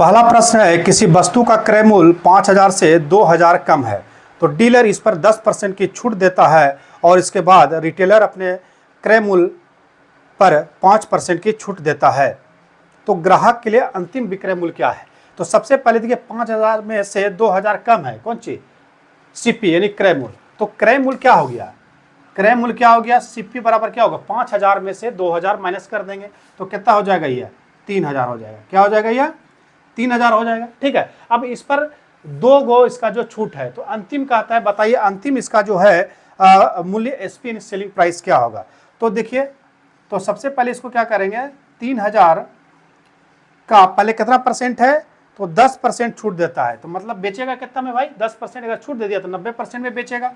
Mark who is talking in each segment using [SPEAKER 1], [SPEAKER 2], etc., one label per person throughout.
[SPEAKER 1] पहला प्रश्न है, किसी वस्तु का क्रय मूल्य 5,000 से 2,000 कम है तो डीलर इस पर 10% की छूट देता है और इसके बाद रिटेलर अपने क्रय मूल्य पर 5% की छूट देता है। तो ग्राहक के लिए अंतिम विक्रय मूल्य क्या है? तो सबसे पहले देखिए 5,000 में से 2,000 कम है, कौन चीज? सीपी यानी क्रय मूल्य। तो क्रय मूल्य क्या हो गया? क्रय मूल्य क्या हो गया? सीपी बराबर क्या होगा? 5,000 में से 2,000 माइनस कर देंगे तो कितना हो जाएगा? ये 3,000 हो जाएगा। क्या हो जाएगा? यह 3,000 हो जाएगा। ठीक है, अब इस पर 2 गो इसका जो छूट है तो अंतिम कहता है, बताइए अंतिम इसका जो है मूल्य एसपी सेलिंग प्राइस क्या होगा? तो देखिए, तो सबसे पहले इसको क्या करेंगे, 3,000 का पहले कितना परसेंट है? तो 10% छूट देता है। तो मतलब बेचेगा कितना में भाई? 10%। अगर छूट दे दिया तो 90% में बेचेगा।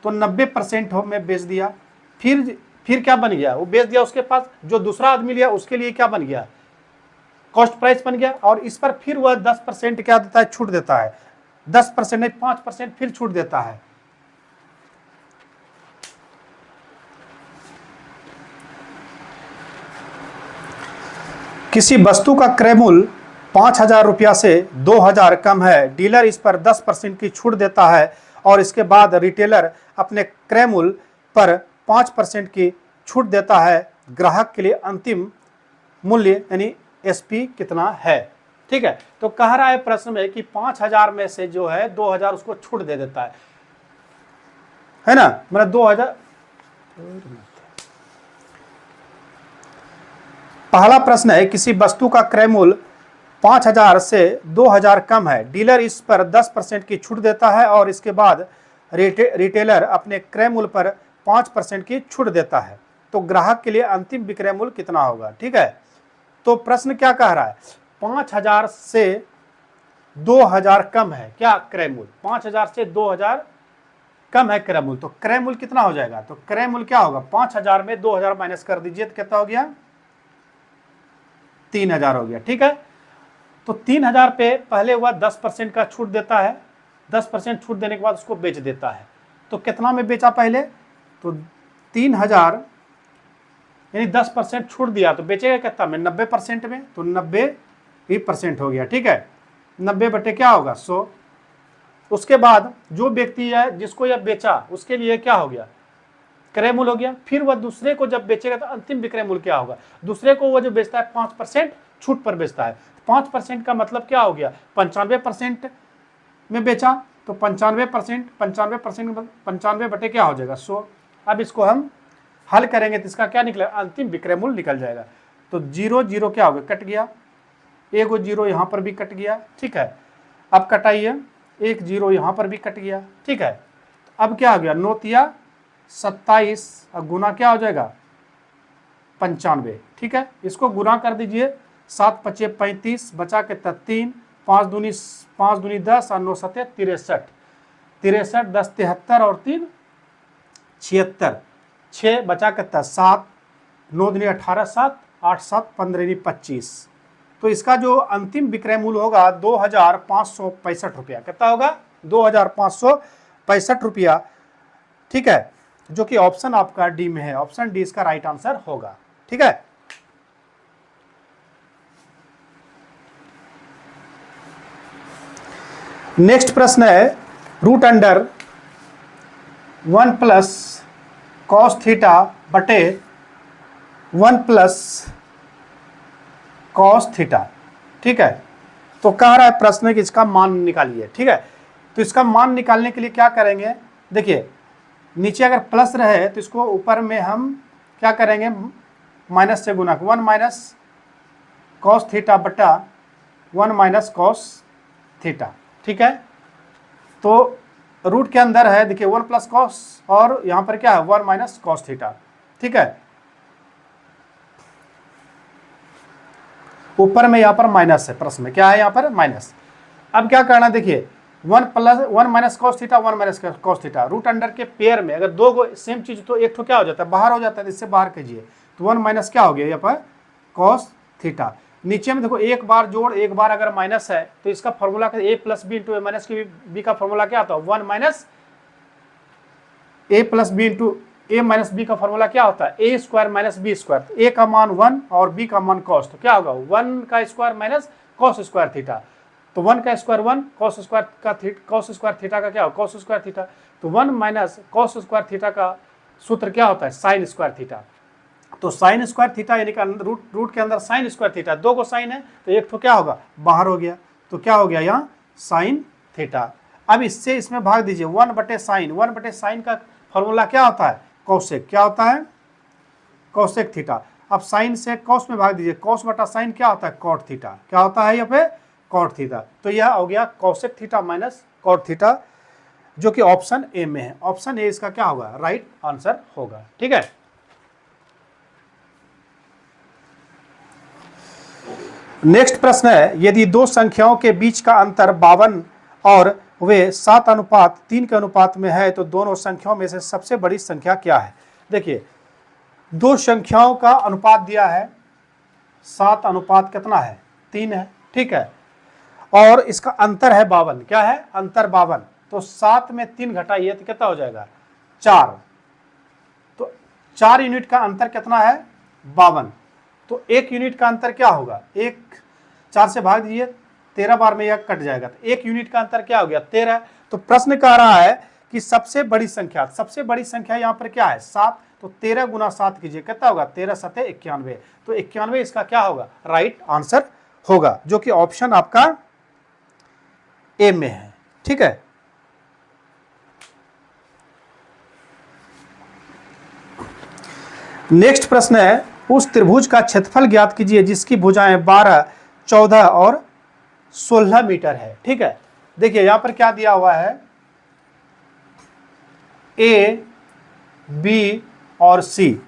[SPEAKER 1] तो 90% में बेच दिया। फिर क्या बन गया? वो बेच दिया, उसके पास जो दूसरा आदमी लिया उसके लिए क्या बन गया? कॉस्ट प्राइस बन गया। और इस पर फिर वह 10% क्या देता है? छूट देता है। 10% नहीं, 5% फिर छूट देता है। किसी वस्तु का क्रय मूल्य 5,000 रुपया से 2,000 कम है, डीलर इस पर 10% की छूट देता है और इसके बाद रिटेलर अपने क्रय मूल्य पर 5% की छूट देता है। ग्राहक के लिए अंतिम मूल्य यानी एसपी कितना है? ठीक है, तो कह रहा है प्रश्न में कि 5,000 में से जो है 2,000 उसको छूट दे देता है ना, मतलब 2,000। पहला प्रश्न है, किसी वस्तु का क्रय मूल्य 5,000 से 2,000 कम है, डीलर इस पर 10% की छूट देता है और इसके बाद रिटेलर अपने क्रय मूल्य पर 5% की छूट देता है। तो ग्राहक के लिए अंतिम विक्रय मूल्य कितना होगा? ठीक है, तो प्रश्न क्या कह रहा है? 5,000 से 2,000 कम है क्या क्रय मूल्य? 5,000 से 2,000 कम है क्रय मूल्य। तो क्रय मूल्य कितना हो जाएगा? तो क्रय मूल्य क्या होगा? 5,000 में 2,000 माइनस कर दीजिए तो कितना हो गया? 3,000 हो गया। ठीक है, तो 3,000 पे पहले हुआ 10% का छूट देता है। 10% छूट देने के बाद उसको बेच देता है। तो कितना में बेचा पहले? तो 3,000 यानी 10% छूट दिया तो बेचेगा कितना में? 90% में। तो 90% हो गया। ठीक है, 90 बटे क्या होगा? 100। उसके बाद जो व्यक्ति है जिसको यह बेचा उसके लिए क्या हो गया? क्रय मूल्य हो गया। फिर वह दूसरे को जब बेचेगा तो अंतिम विक्रय मूल्य क्या होगा? दूसरे को वह जो बेचता है 5% छूट पर बेचता है। 5% का मतलब क्या हो गया? 95% में बेचा तो 95%, 95 बटे क्या हो जाएगा? 100। अब इसको हम हल करेंगे तो इसका क्या निकलेगा? अंतिम विक्रय मूल्य निकल जाएगा। तो 0 0 क्या हो गया? कट गया। एक 0 यहाँ पर भी कट गया। ठीक है, अब कटाइए, 1 0 यहाँ पर भी कट गया। ठीक है, अब क्या हो गया? 9 तिया 27 और गुना क्या हो जाएगा? 95। ठीक है, इसको गुना कर दीजिए। 7 5 35 बचा के 3, 5 दूनी 10 और 9 7 63। 63 10 73 और 3 76। 6 बचा के 7, 9 दूनी 18 7 8 7 15 25। तो इसका जो अंतिम विक्रय मूल्य होगा 2,565 रुपया। कितना होगा? 2,565 रुपया। ठीक है, जो कि ऑप्शन आपका डी में है। ऑप्शन डी इसका राइट आंसर होगा। ठीक है, नेक्स्ट प्रश्न है, root under 1 plus cos theta बटे 1 प्लस कॉस थीटा। ठीक है, तो कह रहा है प्रश्न कि इसका मान निकालिए। ठीक है, तो इसका मान निकालने के लिए क्या करेंगे? देखिए, नीचे अगर प्लस रहे तो इसको ऊपर में हम क्या करेंगे? माइनस से गुना। 1 माइनस कॉस थीटा बटा 1 माइनस कॉस थीटा। ठीक है, तो रूट के अंदर है, देखिए 1 प्लस कॉस और यहाँ पर क्या है? 1 माइनस कॉस थीटा। ठीक है, ऊपर में यहाँ पर माइनस है। प्रश्न में क्या है? यहाँ पर माइनस। अब क्या करना? देखिए 1 minus cos theta, 1 minus cos theta. Root under के पेयर में अगर 2 गो सेम चीज तो एक तो क्या हो जाता है? बाहर हो जाता है। इससे बाहर कीजिए तो 1 माइनस क्या हो गया? यहाँ पर कॉस थीटा। नीचे में देखो एक बार जोड़ एक बार अगर माइनस है तो इसका फॉर्मूला ए प्लस बी इंटू ए माइनस बी का फॉर्मूला क्या होता है? 1 माइनस ए प्लस बी इंटू ए माइनस बी का फॉर्मूला क्या होता है? ए स्क्वायर माइनस बी स्क्वायर। ए का मान 1 और बी का मान कॉस, तो क्या होगा? 1 का square minus cos square theta. तो 1 का स्क्वायर 1, कॉस स्क्वायर थीटा का क्या हो, कॉस स्क्वायर थीटा। तो 1 माइनस कॉस स्क्वायर थीटा का सूत्र क्या होता है, साइन स्क्वायर थीटा। तो साइन स्क्वायर थीटा यानी कि रूट के अंदर साइन स्क्वायर थीटा, 2 को साइन है तो एक तो क्या होगा, बाहर हो गया। तो क्या हो गया यहाँ साइन थीटा। अब इससे इसमें भाग दीजिए, 1/साइन का फॉर्मूला क्या होता है, कौसेक। क्या होता है, कौसेक थीटा। अब साइन से कॉस में भाग दीजिए, कॉस बटा साइन क्या होता है, कॉट थीटा। क्या होता है यहाँ पे, कॉट थीटा। तो यह हो गया कौसेक थीटा माइनस कॉट थीटा, जो कि ऑप्शन ए में है। ऑप्शन ए इसका क्या होगा, राइट आंसर होगा। ठीक है, नेक्स्ट प्रश्न है, यदि दो संख्याओं के बीच का अंतर 52 और वे 7:3 के अनुपात में है तो दोनों संख्याओं में से सबसे बड़ी संख्या क्या है। देखिए, दो संख्याओं का अनुपात दिया है, 7 कितना है, 3 है। ठीक है, और इसका अंतर है 52। क्या है, अंतर 52। तो 7 में 3 घटाइए तो कितना हो जाएगा, 4। तो 4 यूनिट का अंतर कितना है, 52। तो 1 यूनिट का अंतर क्या होगा, 4 से भाग दीजिए, 13 बार में यह कट जाएगा। तो 1 यूनिट का अंतर क्या हो गया, 13। तो प्रश्न कह रहा है कि सबसे बड़ी संख्या यहाँ पर क्या है, 7। तो 13 गुना 7 कीजिए, कितना होगा, 13 7 91। तो 91 इसका क्या होगा, राइट आंसर होगा, जो कि ऑप्शन आपका ए में है। ठीक है, नेक्स्ट प्रश्न है, उस त्रिभुज का क्षेत्रफल ज्ञात कीजिए जिसकी भुजाएं 12, 14 और 16 मीटर है। ठीक है, देखिए यहां पर क्या दिया हुआ है, ए, बी और सी।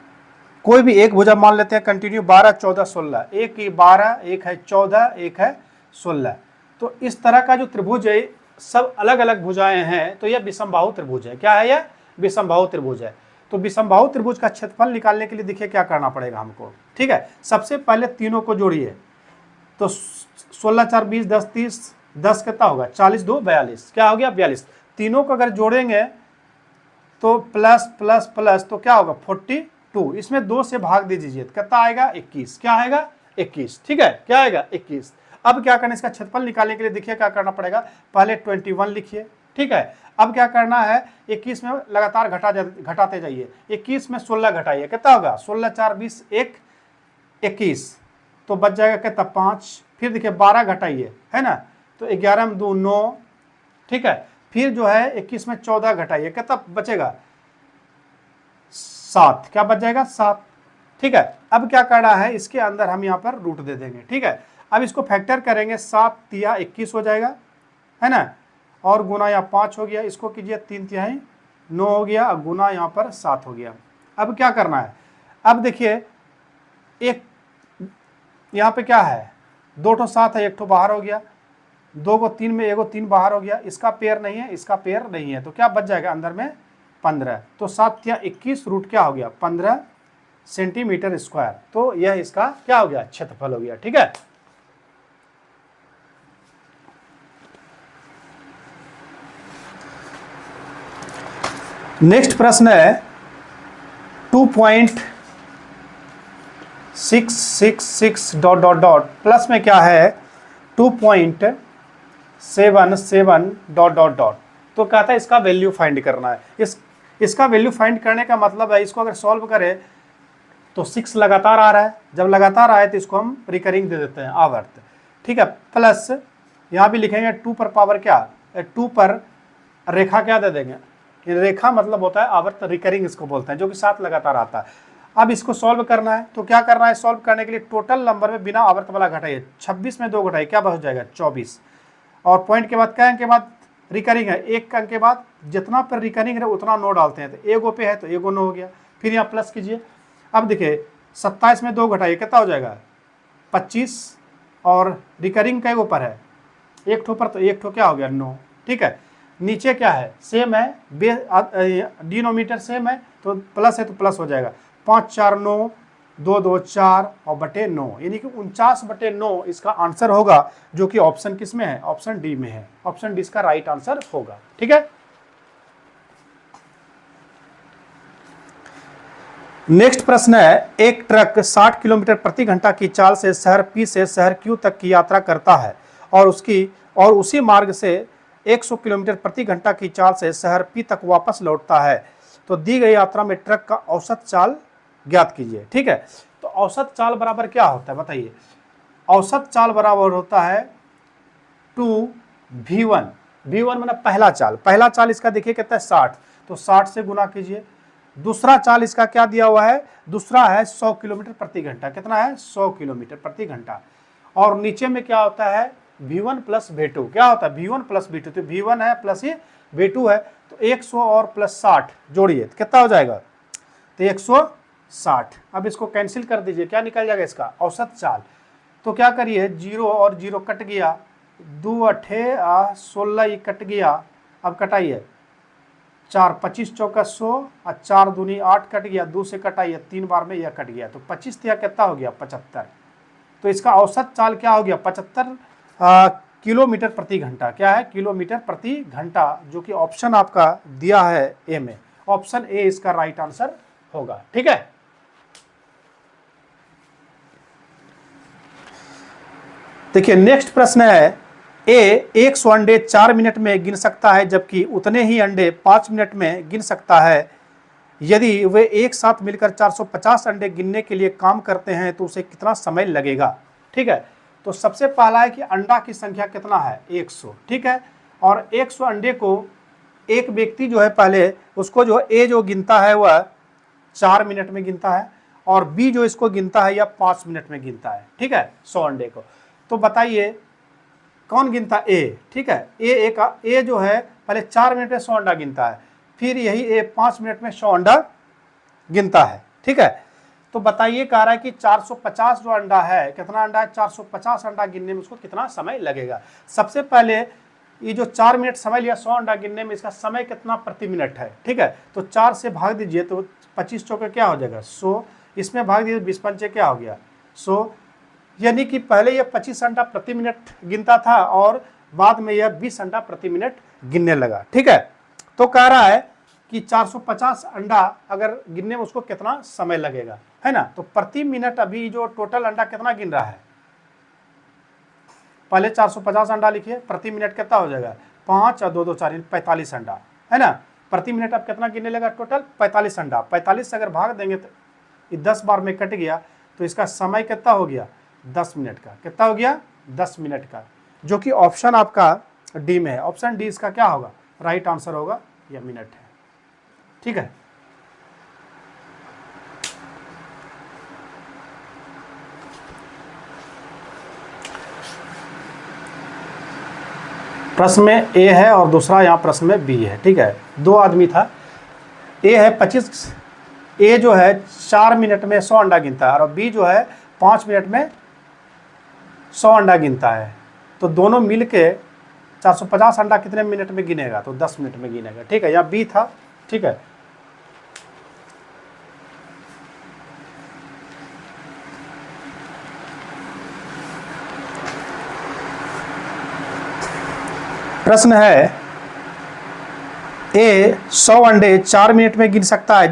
[SPEAKER 1] कोई भी एक भुजा मान लेते हैं कंटिन्यू, 12, 14, 16। एक की 12, एक है 14, एक है 16। तो इस तरह का जो त्रिभुज है, सब अलग अलग भुजाएं हैं, तो यह विषमबाहु त्रिभुज है। क्या है यह, विषमबाहु त्रिभुज है। तो विषमबाहु त्रिभुज का क्षेत्रफल निकालने के लिए देखिए क्या करना पड़ेगा हमको। ठीक है, सबसे पहले तीनों को जोड़िए। तो 16 4 20, 10 30, 10 कितना होगा, 40 2 42। क्या हो गया, 42। तीनों को अगर जोड़ेंगे तो प्लस प्लस प्लस, तो क्या होगा 42। इसमें 2 से भाग दे दीजिए, कितना आएगा, 21। क्या आएगा, 21। ठीक है, क्या आएगा, 21। अब क्या करना है, इसका क्षेत्रफल निकालने के लिए देखिए क्या करना पड़ेगा, पहले 21 लिखिए। ठीक है, अब क्या करना है, 21 में लगातार घटाते जाइए। 21 में 16 घटाइए, कितना होगा, 16 4 20, 1 21। तो बच जाएगा कितना, 5। फिर देखिए 12 घटाइए, है ना, तो 11 में 2 9। ठीक है, फिर जो है 21 में 14 घटाइए, कितना बचेगा, 7। क्या बच जाएगा, 7। ठीक है, अब क्या करना है, इसके अंदर हम यहाँ पर रूट दे देंगे। ठीक है, अब इसको फैक्टर करेंगे, 7 तिया 21 हो जाएगा, है ना, और गुना यहाँ 5 हो गया, इसको कीजिए 3 तिहाई 9 हो गया, गुना यहाँ पर 7 हो गया। अब क्या करना है, अब देखिए एक यहाँ पे क्या है, 2 ठो 7 है, 1 ठो बाहर हो गया, 2 को 3 में, 1 को 3 बाहर हो गया, इसका पेयर नहीं है, इसका पेयर नहीं है, तो क्या बच जाएगा अंदर में 15। तो 7 तिया 21 रूट क्या हो गया, 15 सेंटीमीटर स्क्वायर। तो यह इसका क्या हो गया, क्षेत्रफल हो गया। ठीक है, नेक्स्ट प्रश्न है 2.666 डॉट डॉट डॉट प्लस में क्या है 2.77 डॉट डॉट डॉट। तो कहता है इसका वैल्यू फाइंड करना है। इसका वैल्यू फाइंड करने का मतलब है, इसको अगर सॉल्व करें तो 6 लगातार आ रहा है, जब लगातार आए तो इसको हम रिकरिंग दे देते हैं, आवर्त। ठीक है, प्लस यहाँ भी लिखेंगे 2 पर पावर क्या, 2 पर रेखा क्या दे देंगे, रेखा मतलब होता है आवर्त, रिकरिंग इसको बोलते हैं, जो कि 7 लगातार आता है। अब इसको सॉल्व करना है, तो क्या करना है, सॉल्व करने के लिए टोटल नंबर में बिना आवर्त वाला घटाइए। 26 में 2 घटाइए, क्या बच जाएगा, 24। और पॉइंट के बाद क्या अंक के बाद रिकरिंग है, 1 अंक के बाद जितना पर रिकरिंग है उतना 9 डालते हैं। तो एगो पे है तो एगो 9 हो गया, फिर यहाँ प्लस कीजिए। अब देखिए 27 में 2 घटाइए, कितना हो जाएगा, 25। और रिकरिंग कई ऊपर है, 1 ठो पर, तो 1 ठो क्या हो गया, 9। ठीक है, नीचे क्या है, सेम है, डिनोमीटर सेम है, तो प्लस है तो प्लस हो जाएगा। 5 4 9, 2 2 4 और बटे 9, यानी कि 49/9 इसका आंसर होगा, जो कि ऑप्शन किस में है, ऑप्शन डी में है। ऑप्शन डी इसका राइट आंसर होगा। ठीक है, नेक्स्ट प्रश्न है, एक ट्रक 60 किलोमीटर प्रति घंटा की चाल से शहर पी से शहर क्यू तक की यात्रा करता है और उसी मार्ग से 100 किलोमीटर प्रति घंटा की चाल से शहर पी तक वापस लौटता है। तो दी गई यात्रा में ट्रक का औसत चाल ज्ञात कीजिए। ठीक है, तो औसत चाल बराबर क्या होता है बताइए। औसत चाल बराबर होता है 2v1। v1 मतलब पहला चाल इसका देखिए कितना है 60, तो 60 से गुना कीजिए। दूसरा चाल इसका क्या दिया हुआ है, दूसरा है 100 किलोमीटर प्रति घंटा। कितना है 100 किलोमीटर प्रति घंटा। और नीचे में क्या होता है v1 प्लस v2। क्या होता है v1 प्लस v2, तो v1 है प्लस ये v2 है, तो 100 और प्लस 60 जोड़िए तो कितना हो जाएगा, तो 160। अब इसको कैंसिल कर दीजिए, क्या निकल जाएगा इसका औसत चाल। तो क्या करिए, 0 और 0 कट गया, 2 अठे 16 कट गया। अब कटाइए, 4 25 चौका 100 और 4 दूनी 8 कट गया, 2 से कटाइए, 3 बार में यह कट गया, तो 25 या कितना हो गया 75। तो इसका औसत चाल क्या हो गया 75 किलोमीटर प्रति घंटा। क्या है किलोमीटर प्रति घंटा, जो कि ऑप्शन आपका दिया है ए में। ऑप्शन ए इसका राइट आंसर होगा। ठीक है, देखिए नेक्स्ट प्रश्न है, ए 100 अंडे 4 मिनट में गिन सकता है जबकि उतने ही अंडे 5 मिनट में गिन सकता है। यदि वे एक साथ मिलकर 450 अंडे गिनने के लिए काम करते हैं तो उसे कितना समय लगेगा। ठीक है, तो सबसे पहला है कि अंडा की संख्या कितना है 100। ठीक है, और 100 अंडे को एक व्यक्ति जो है पहले उसको जो ए जो गिनता है वह 4 मिनट में गिनता है और बी जो इसको गिनता है या 5 मिनट में गिनता है। ठीक है, 100 अंडे को। तो बताइए कौन गिनता ए। ठीक है, ए जो है पहले 4 मिनट में 100 अंडा गिनता है, फिर यही ए 5 मिनट में 100 अंडा गिनता है। ठीक है, तो बताइए कह रहा है कि 450 जो अंडा है, कितना अंडा है 450 अंडा गिनने में उसको कितना समय लगेगा। सबसे पहले ये जो 4 मिनट समय लिया 100 अंडा गिनने में, इसका समय कितना प्रति मिनट है। ठीक है, तो 4 से भाग दीजिए तो 25 चौके क्या हो जाएगा 100, इसमें भाग दीजिए 20 पंचे क्या हो गया 100, यानी कि पहले यह 25 अंडा प्रति मिनट गिनता था और बाद में यह 20 अंडा प्रति मिनट गिनने लगा। ठीक है, तो कह रहा है कि 450 अंडा अगर गिनने में उसको कितना समय लगेगा, है ना। तो प्रति मिनट अभी जो टोटल अंडा कितना गिन रहा है, पहले 450 अंडा लिखिए, प्रति मिनट कितना हो जाएगा 5 और 2 2 4 45 अंडा, है ना। प्रति मिनट अब कितना गिनने लगा टोटल 45 अंडा। 45 से अगर भाग देंगे तो ये 10 बार में कट गया, तो इसका समय कितना हो गया 10 मिनट का। कितना हो गया 10 मिनट का, जो कि ऑप्शन आपका डी में है। ऑप्शन डी इसका क्या होगा राइट आंसर होगा, यह मिनट है। ठीक है, प्रश्न में ए है और दूसरा यहाँ प्रश्न में बी है। ठीक है, 2 आदमी था, ए है 25, ए जो है 4 मिनट में 100 अंडा गिनता है और बी जो है 5 मिनट में 100 अंडा गिनता है। तो दोनों मिल के 450 अंडा कितने मिनट में गिनेगा, तो 10 मिनट में गिनेगा। ठीक है, यहाँ बी था। ठीक है, प्रश्न है, ए 100 अंडे 4 मिनट में गिन सकता है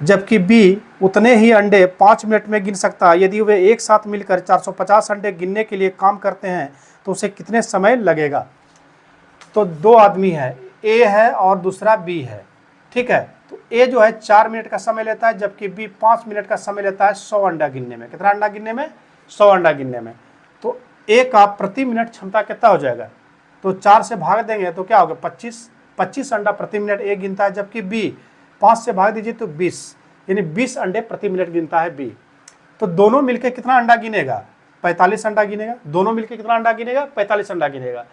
[SPEAKER 1] जबकि बी उतने ही अंडे 5 मिनट में गिन सकता है। यदि वे एक साथ मिलकर 450 अंडे गिनने के लिए काम करते हैं तो उसे कितने समय लगेगा। तो 2 आदमी है, ए है और दूसरा बी है। ठीक है, तो ए जो है 4 मिनट का समय लेता है जबकि बी 5 मिनट का समय लेता है 100 अंडा गिनने में। कितना अंडा गिनने में 100 अंडा गिनने में। तो ए का प्रति मिनट क्षमता कितना हो जाएगा, तो 4 से भाग देंगे तो क्या होगा 25 अंडा प्रति मिनट ए गिनता है, जबकि बी 5 से भाग दीजिए तो 20, यानी 20 अंडे प्रति मिनट गिनता है बी। तो दोनों मिलकर कितना अंडा गिनेगा 45 अंडा गिनेगा। दोनों मिलकर कितना अंडा गिनेगा 45 अंडा गिनेगा।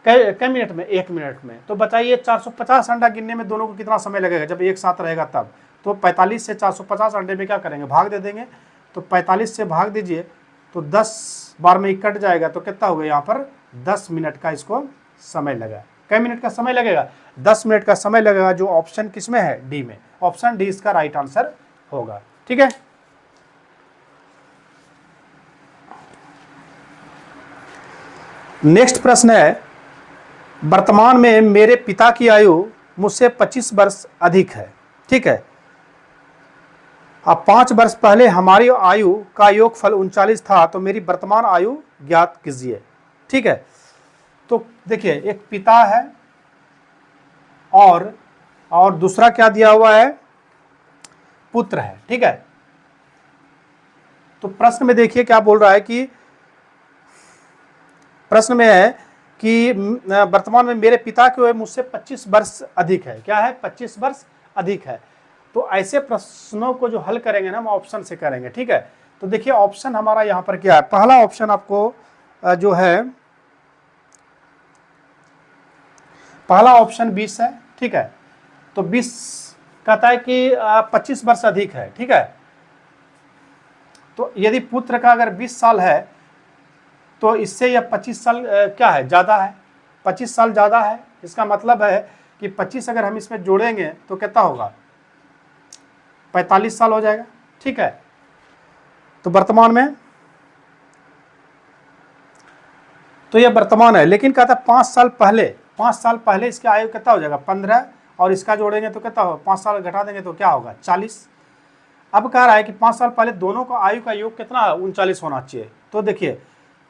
[SPEAKER 1] कै मिनट में 1 मिनट में। तो बताइए 450 अंडा गिनने में दोनों को कितना समय लगेगा जब एक साथ रहेगा तब। तो 45 से 450 अंडे में क्या करेंगे भाग दे देंगे। तो 45 से भाग दीजिए तो 10 बार में कट जाएगा, तो कितना होगा यहाँ पर 10 मिनट का इसको समय लगा। कै मिनट का समय लगेगा 10 मिनट का समय लगेगा, जो ऑप्शन किसमें है डी में। ऑप्शन डी इसका राइट आंसर होगा। ठीक है, नेक्स्ट प्रश्न है, वर्तमान में मेरे पिता की आयु मुझसे 25 वर्ष अधिक है। ठीक है, अब 5 वर्ष पहले हमारी आयु का योगफल 39 था, तो मेरी वर्तमान आयु ज्ञात कीजिए। ठीक है, तो देखिए एक पिता है और दूसरा क्या दिया हुआ है, पुत्र है। ठीक है, तो प्रश्न में देखिए क्या बोल रहा है कि प्रश्न में है कि वर्तमान में मेरे पिता के मुझसे 25 वर्ष अधिक है। क्या है, 25 वर्ष अधिक है। तो ऐसे प्रश्नों को जो हल करेंगे ना हम ऑप्शन से करेंगे। ठीक है, तो देखिए ऑप्शन हमारा यहां पर क्या है, पहला ऑप्शन आपको जो है पहला ऑप्शन 20 है। ठीक है, तो 20 कहता है कि 25 वर्ष अधिक है। ठीक है, तो यदि पुत्र का अगर 20 साल है तो इससे यह 25 साल क्या है, ज़्यादा है, 25 साल ज़्यादा है। इसका मतलब है कि 25 अगर हम इसमें जोड़ेंगे तो कितना होगा, 45 साल हो जाएगा। ठीक है, तो वर्तमान में तो यह वर्तमान है, लेकिन कहता है 5 साल पहले इसकी आयु कितना हो जाएगा, 15, और इसका जोड़ेंगे तो कितना होगा, 5 साल घटा देंगे तो क्या होगा, 40। अब कह रहा है कि 5 साल पहले दोनों का आयु का योग कितना है, 39 होना चाहिए। तो देखिए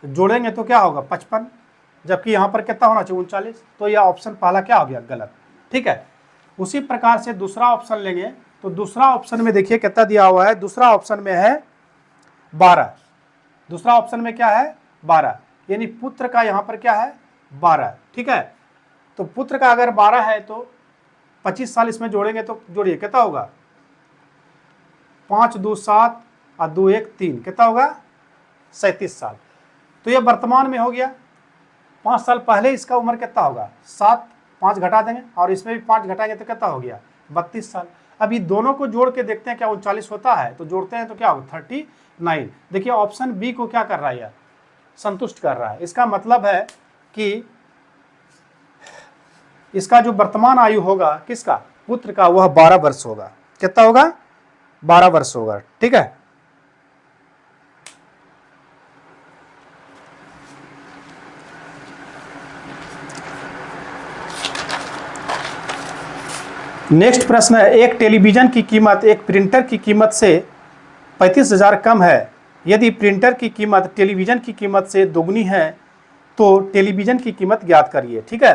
[SPEAKER 1] जोड़ेंगे तो क्या होगा, 55, जबकि यहाँ पर कितना होना चाहिए, 39। तो यह ऑप्शन पहला क्या हो गया, गलत। ठीक है, उसी प्रकार से दूसरा ऑप्शन लेंगे, तो दूसरा ऑप्शन में देखिए कितना दिया हुआ है, दूसरा ऑप्शन में है 12। दूसरा ऑप्शन में क्या है, 12, यानी पुत्र का यहाँ पर क्या है, 12। ठीक है, तो पुत्र का अगर 12 है तो 25 साल इसमें जोड़ेंगे तो जोड़िए कितना होगा, 5 2 7 और 2 1 3, कितना होगा, 37 साल। तो ये वर्तमान में हो गया। 5 साल पहले इसका उम्र कितना होगा, 7, 5 घटा देंगे और इसमें भी 5 घटाएंगे तो कितना हो गया, 32 साल। अब ये दोनों को जोड़ के देखते हैं क्या 39 होता है, तो जोड़ते हैं तो क्या होगा, 39। देखिए ऑप्शन बी को क्या कर रहा है, यार संतुष्ट कर रहा है। इसका मतलब है कि इसका जो वर्तमान आयु होगा किसका, पुत्र का, वह 12 वर्ष होगा। कितना होगा, 12 वर्ष होगा। ठीक है, नेक्स्ट प्रश्न है, एक टेलीविजन की कीमत एक प्रिंटर की कीमत से 35,000 कम है। यदि प्रिंटर की कीमत टेलीविजन की कीमत से दोगुनी है तो टेलीविजन की कीमत ज्ञात करिए। ठीक है,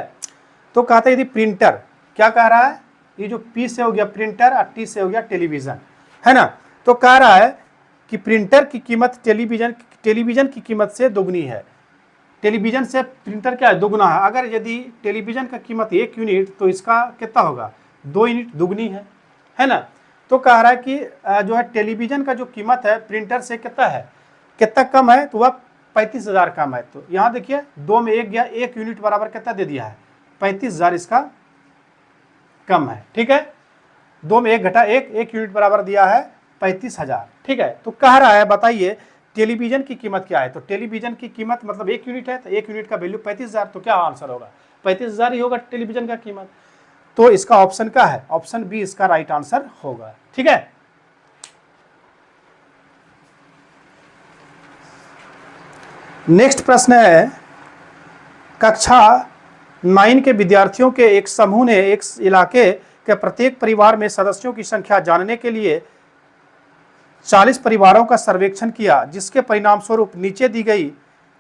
[SPEAKER 1] तो कहते हैं यदि प्रिंटर, क्या कह रहा है, ये जो पी से हो गया प्रिंटर और टी से हो गया टेलीविजन, है ना। तो कह रहा है कि प्रिंटर की कीमत टेलीविजन की कीमत से दोगुनी है। टेलीविजन से प्रिंटर क्या है, दोगुना है। अगर यदि टेलीविजन का कीमत 1 यूनिट तो इसका कितना होगा, 2 यूनिट दुगनी है ना। तो कह रहा है कि जो है टेलीविजन का जो कीमत है प्रिंटर से कितना कम है, तो वह 35,000 कम है। तो यहाँ देखिए 2 में 1 गया, 1 यूनिट बराबर कितना दे दिया है, 35,000 इसका कम है। ठीक है, 2 में 1 घटा 1 यूनिट बराबर दिया है 35,000। ठीक है, तो कह रहा है बताइए टेलीविजन की कीमत क्या है। तो टेलीविजन की कीमत मतलब 1 यूनिट है, तो 1 यूनिट का वैल्यू 35,000, तो क्या आंसर होगा, 35,000 ही होगा टेलीविजन का कीमत। तो इसका ऑप्शन क्या है, ऑप्शन बी इसका राइट आंसर होगा। ठीक है, नेक्स्ट प्रश्न है, कक्षा 9 के विद्यार्थियों के एक समूह ने एक इलाके के प्रत्येक परिवार में सदस्यों की संख्या जानने के लिए 40 परिवारों का सर्वेक्षण किया, जिसके परिणाम स्वरूप नीचे दी गई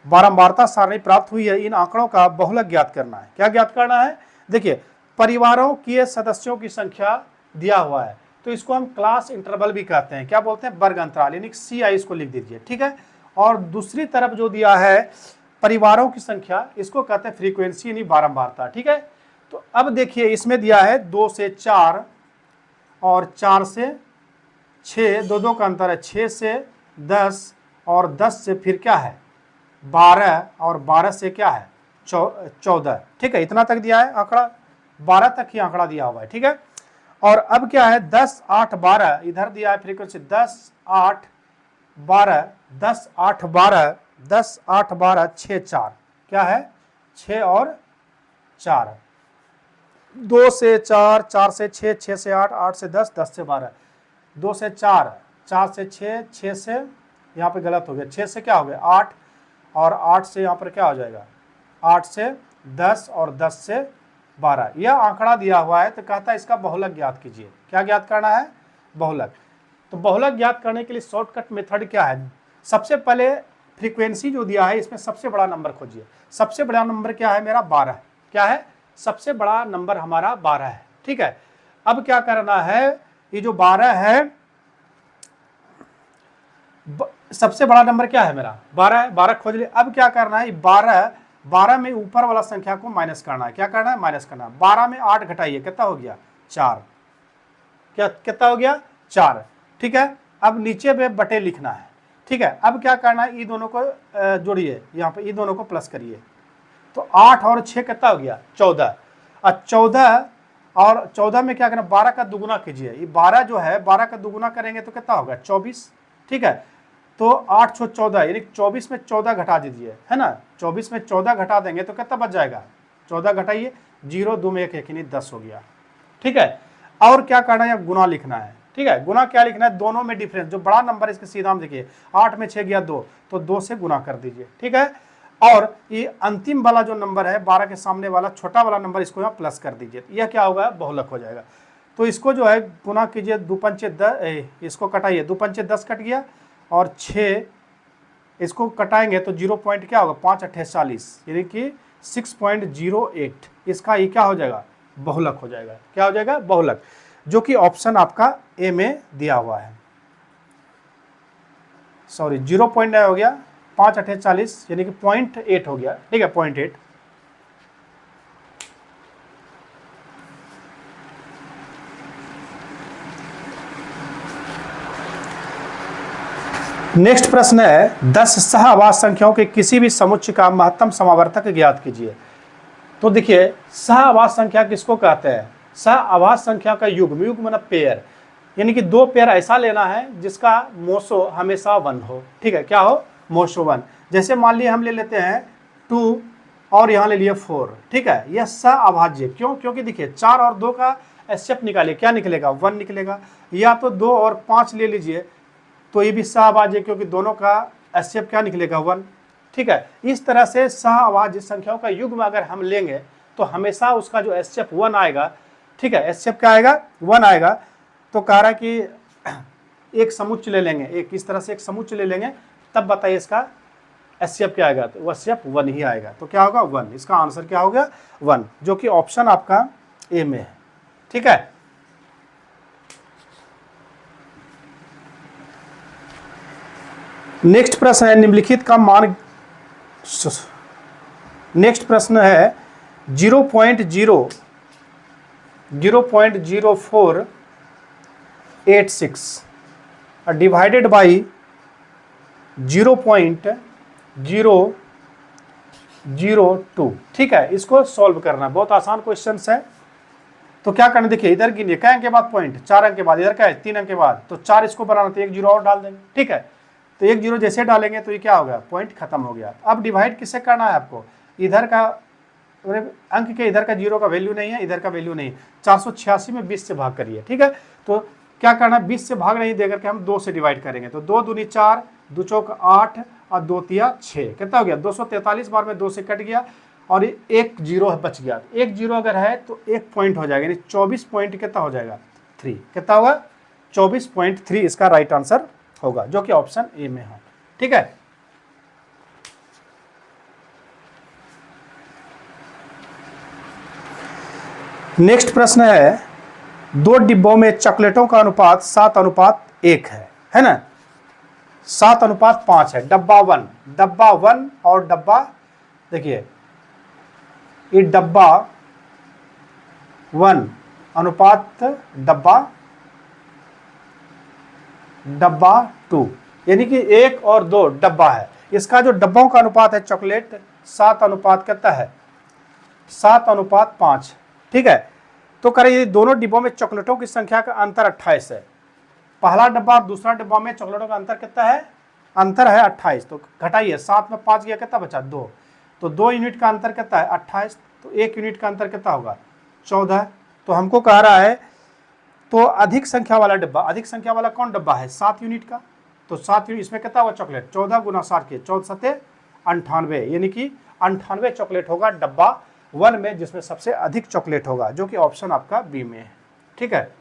[SPEAKER 1] बारंबारता सारणी प्राप्त हुई है। इन आंकड़ों का बहुलक ज्ञात करना है। क्या ज्ञात करना है, देखिए परिवारों के सदस्यों की संख्या दिया हुआ है, तो इसको हम क्लास इंटरवल भी कहते हैं। क्या बोलते हैं, वर्ग अंतराल, यानी CI इसको लिख दीजिए। ठीक है, और दूसरी तरफ जो दिया है परिवारों की संख्या, इसको कहते हैं फ्रीक्वेंसी यानी बारंबारता। ठीक है, तो अब देखिए इसमें दिया है 2 से 4 और 4 से 6, 2 का अंतर है, 6 से 10 और 10 से फिर क्या है 12 और 12 से क्या है 14। ठीक है, इतना तक दिया है आंकड़ा, 12 तक ही आंकड़ा दिया हुआ है। ठीक है, और अब क्या है 10 8 12 इधर दिया है फ्रीक्वेंसी 10 8 12 10 8 12 10 8 12 6 4, क्या है 6 और 4, 2 से 4 4 से 6 6 से 8 8 से 10 10 से 12, 2 से 4 4 से 6 6 से, यहाँ पे गलत हो गया, 6 से क्या हो गया 8 और 8 से यहाँ पर क्या हो जाएगा 8 से 10 और 10 से 12। यह आंकड़ा दिया हुआ है, तो कहता है इसका बहुलक ज्ञात कीजिए। क्या ज्ञात करना है, बहुलक। तो बहुलक ज्ञात करने के लिए शॉर्टकट मेथड क्या है? सबसे पहले फ्रीक्वेंसी जो दिया है इसमें सबसे बड़ा नंबर खोजिए। सबसे बड़ा नंबर क्या है मेरा? 12। क्या है? सबसे बड़ा नंबर हमारा 12 है। ठीक है, अब क्या करना है, ये जो 12 है, सबसे बड़ा नंबर क्या है मेरा? 12 है। 12 खोज लिया। अब क्या करना है, 12 में ऊपर वाला संख्या को माइनस करना है। क्या करना है? माइनस करना है। 12 में 8 घटाइए, कितना हो गया? 4। क्या कितना हो गया? 4। ठीक है, अब नीचे पे बटे लिखना है। ठीक है, अब क्या करना है, ये दोनों को जोड़िए, यहाँ पे ये दोनों को प्लस करिए। तो 8 और 6 कितना हो गया? 14। और 14 में क्या करना, 12 का दुगुना कीजिए। ये 12 जो है, 12 का दुगुना करेंगे तो कितना होगा? 24। ठीक है, तो 8 6 14 यानी 24 में 14 घटा दीजिए, है ना। 24 में 14 घटा देंगे तो कितना बच जाएगा? 14 घटाइए, 0 2 में 1 1 यानी 10 हो गया। ठीक है, और क्या करना है? गुना लिखना है। ठीक है, गुना क्या लिखना है? दोनों में डिफरेंस, जो बड़ा नंबर है इसके सीधा में देखिए, 8 में 6 गया 2, तो 2 से गुना कर दीजिए। ठीक है, और ये अंतिम वाला जो नंबर है 12 के सामने वाला छोटा वाला नंबर, इसको यहाँ प्लस कर दीजिए। यह क्या होगा? बहुलक हो जाएगा। तो इसको जो है गुना कीजिए, 2 पंचे 10, इसको कटाइए, 2 पंचे 10 कट गया, और 6 इसको कटाएंगे तो 0 पॉइंट क्या होगा? 5 8 40 यानी कि 6.08। इसका ये क्या हो जाएगा? बहुलक हो जाएगा। क्या हो जाएगा? बहुलक, जो कि ऑप्शन आपका ए में दिया हुआ है। सॉरी, 0.9 हो गया, 5 8 40 यानी कि 0.8 हो गया। ठीक है, 0.8। नेक्स्ट प्रश्न है 10 सह-आवाज संख्याओं के किसी भी समुच्चय का महत्तम समावर्तक ज्ञात कीजिए। तो देखिए, सह-आवाज संख्या किसको कहते हैं? सह-आवाज संख्या का युग्म, युग्म मतलब पेयर, यानी कि 2 पेयर ऐसा लेना है जिसका मोसो हमेशा 1 हो। ठीक है, क्या हो? मोसो 1। जैसे मान लिया हम ले लेते हैं 2 और यहाँ ले लिए 4। ठीक है, यह सह-अभाज्य क्यों? क्योंकि देखिए 4 और 2 का एचसीएफ निकालिए, क्या निकलेगा? 1 निकलेगा। या तो 2 और 5 ले लीजिए, तो ये भी सह-अभाज्य, क्योंकि दोनों का एचसीएफ क्या निकलेगा? 1। ठीक है, इस तरह से सह-अभाज्य संख्याओं का युग्म अगर हम लेंगे तो हमेशा उसका जो एचसीएफ 1 आएगा। ठीक है, एचसीएफ क्या आएगा? 1 आएगा। तो कह रहा है कि एक समुच्चय ले लेंगे, एक इस तरह से एक समुच्चय ले लेंगे, तब बताइए इसका एचसीएफ क्या आएगा? तो एचसीएफ 1 ही आएगा। तो क्या होगा? 1। इसका आंसर क्या हो गया? 1, जो कि ऑप्शन आपका ए में है। ठीक है, नेक्स्ट प्रश्न है निम्नलिखित का मान। नेक्स्ट प्रश्न है 0.0486 डिवाइडेड बाई 0.002। ठीक है, इसको सॉल्व करना बहुत आसान क्वेश्चन है। तो क्या करना, देखिए इधर गिनिए, क्या अंक के बाद पॉइंट? 4 अंक के बाद। इधर क्या है? 3 अंक के बाद। तो 4 इसको बनाना, तो 1 0 और डाल देंगे। ठीक है, तो 1 0 जैसे डालेंगे तो ये क्या हो गया? पॉइंट खत्म हो गया। अब डिवाइड किससे करना है आपको? इधर का अंक के इधर का 0 का वैल्यू नहीं है, इधर का वैल्यू नहीं। 486 में 20 से भाग करिए। ठीक है, तो क्या करना, 20 से भाग नहीं देकर के हम 2 से डिवाइड करेंगे। तो 2 दूनी 4, 2 चौक 8 और 2 तिया 6, कितना हो गया? 243 बार में 2 से कट गया और 1 0 बच गया। 1 0 अगर है तो 1 पॉइंट हो जाएगा, यानी 24 पॉइंट कितना हो जाएगा? 3। कितना होगा? 24.3 इसका राइट आंसर होगा, जो कि ऑप्शन ए में है। ठीक है, नेक्स्ट प्रश्न है 2 डिब्बों में चॉकलेटों का अनुपात 7:1 है ना, 7:5 है। डब्बा 1 और डब्बा, देखिए ये डब्बा 1 अनुपात डब्बा 2, यानी कि 1 और 2 डब्बा है। इसका जो डब्बों का अनुपात है चॉकलेट 7 अनुपात कितना है? 7:5। ठीक है, तो करें दोनों डिब्बों में चॉकलेटों की संख्या का अंतर 28 है। पहला डब्बा और दूसरा डब्बा में चॉकलेटों का अंतर कितना है? अंतर है 28। तो घटाइए, 7 में 5 गया, कितना बचा? 2। तो 2 यूनिट का अंतर कितना है? 28। तो 1 यूनिट का अंतर कितना होगा? 14। तो हमको कह रहा है तो अधिक संख्या वाला डब्बा, अधिक संख्या वाला कौन डब्बा है? 7 यूनिट का। तो 7 यूनिट, इसमें कितना हुआ चॉकलेट? 14 गुना 7 के 14 7 98, यानी कि 98 चॉकलेट होगा डब्बा 1 में, जिसमें सबसे अधिक चॉकलेट होगा, जो कि ऑप्शन आपका बी में है। ठीक है,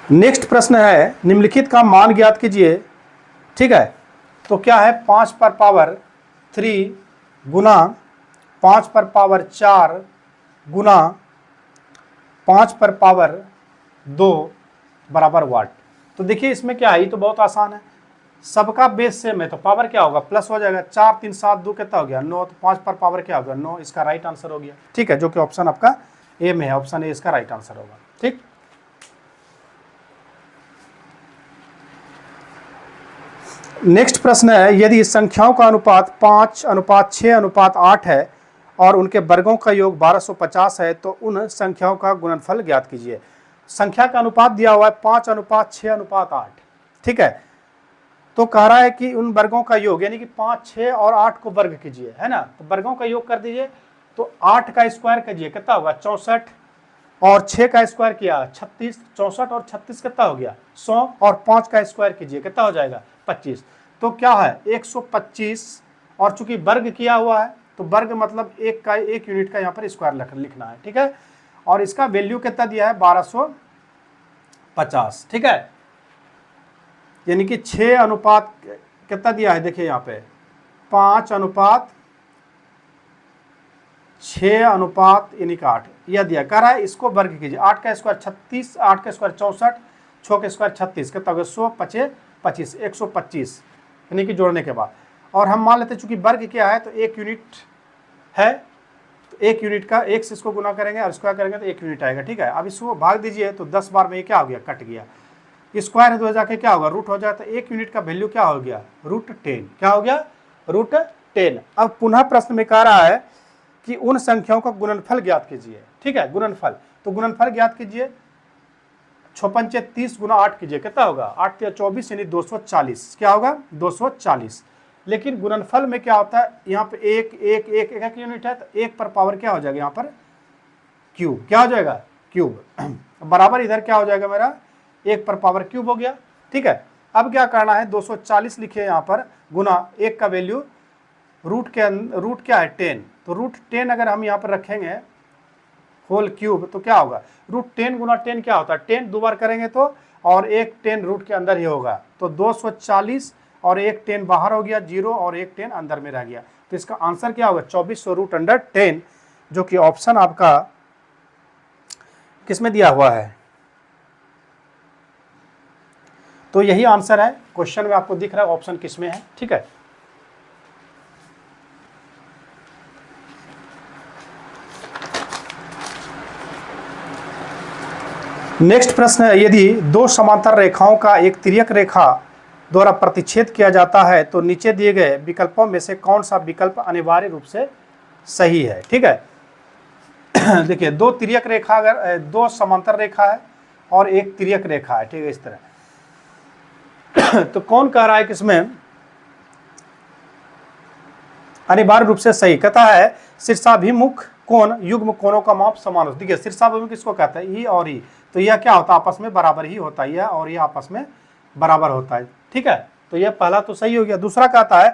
[SPEAKER 1] नेक्स्ट प्रश्न है, निम्नलिखित का मान ज्ञात कीजिए। ठीक है, तो क्या है 5 पर पावर 3 गुना 5 पर पावर 4 गुना 5 पर पावर 2 बराबर वाट। तो देखिए इसमें क्या है, ये तो बहुत आसान है, सबका बेस सेम है तो पावर क्या होगा प्लस हो जाएगा। 4 3 7 2 कितना हो गया 9, तो 5 पर पावर क्या होगा 9, इसका राइट आंसर हो गया। ठीक है, जो कि ऑप्शन आपका ए में है, ऑप्शन ए इसका राइट आंसर होगा। ठीक, नेक्स्ट प्रश्न है, यदि संख्याओं का अनुपात 5:6:8 है और उनके वर्गों का योग 1250 है तो उन संख्याओं का गुणनफल ज्ञात कीजिए। संख्या का अनुपात दिया हुआ है 5:6:8। ठीक है, तो कह रहा है कि उन वर्गों का योग यानी कि 5, 6 और 8 को वर्ग कीजिए, है ना। तो वर्गों का योग कर दीजिए, तो 8 का स्क्वायर कीजिए कितना होगा 64, और 6 का स्क्वायर किया 36, 64 और 36 कितना हो गया 100, और 5 का स्क्वायर कीजिए कितना हो जाएगा 25। तो क्या है 125, और चूंकि वर्ग किया हुआ है तो वर्ग मतलब एक यूनिट का यहाँ पर स्क्वायर लिखना है। ठीक है, और इसका वैल्यू कितना दिया है 1250। ठीक है, यानी कि 6 अनुपात कितना दिया है, देखिए यहाँ पे 5:6 यानी कि 8 यह दिया। कह रहा है इसको वर्ग कीजिए, 8 का स्क्वायर 36, 8 का स्क्वायर 64, 6 का स्क्वायर 36 कितना होगा 100, 25, 125 यानी कि जोड़ने के बाद। और हम मान लेते हैं चूंकि वर्ग क्या है तो 1 यूनिट है, तो 1 यूनिट का 1 से इसको गुना करेंगे और स्क्वायर करेंगे तो 1 यूनिट आएगा। ठीक है, अब इसको भाग दीजिए तो 10 बार में ये क्या हो गया कट गया, स्क्वायर है तो जाके क्या होगा रूट हो जाए, तो 1 यूनिट का वैल्यू क्या हो गया √10। क्या हो गया √10। अब पुनः प्रश्न में कह रहा है कि उन संख्याओं का गुणनफल ज्ञात कीजिए। ठीक है, गुणनफल, तो गुणनफल ज्ञात कीजिए 56 30 गुना 8 कीजिए कितना होगा 8 या 24 यानी 240। क्या होगा 240। लेकिन गुणनफल में क्या होता है, यहाँ पे एक यूनिट है तो 1 पर पावर क्या हो जाएगा यहाँ पर क्यूब। क्या हो जाएगा क्यूब, बराबर इधर क्या हो जाएगा मेरा 1 पर पावर क्यूब हो गया। ठीक है, अब क्या करना है 240 लिखिए यहाँ पर, गुना 1 का वैल्यू रूट क्या है 10, तो √10 अगर हम यहाँ पर रखेंगे होल क्यूब तो क्या होगा √10 गुना 10 क्या होता है 10 दो बार करेंगे तो, और एक 10 रूट के अंदर ही होगा, तो 240 और एक 10 बाहर हो गया 0 और एक 10 अंदर में रह गया। तो इसका आंसर क्या होगा 2400√10, जो कि ऑप्शन आपका किसमें दिया हुआ है, तो यही आंसर है। क्वेश्चन में आपको दिख रहा है ऑप्शन किसमें है। ठीक है, नेक्स्ट प्रश्न है, यदि दो समांतर रेखाओं का एक तिर्यक रेखा द्वारा प्रतिच्छेद किया जाता है तो नीचे दिए गए विकल्पों में से कौन सा विकल्प अनिवार्य रूप से सही है। ठीक है, देखिए दो तिर्यक रेखा, अगर दो समांतर रेखा है और एक तिर्यक रेखा है, ठीक है इस तरह, तो कौन कह रहा है कि इसमें अनिवार्य रूप से सही, कहता है शीर्षाभिमुख कोण युग्म कोणों का माप समान होता है। देखिए शीर्षाभिमुख किसको कहता है, ई और ई, तो यह क्या होता है आपस में बराबर ही होता है, यह और यह आपस में बराबर होता है। ठीक है, तो यह पहला तो सही हो गया। दूसरा कहता है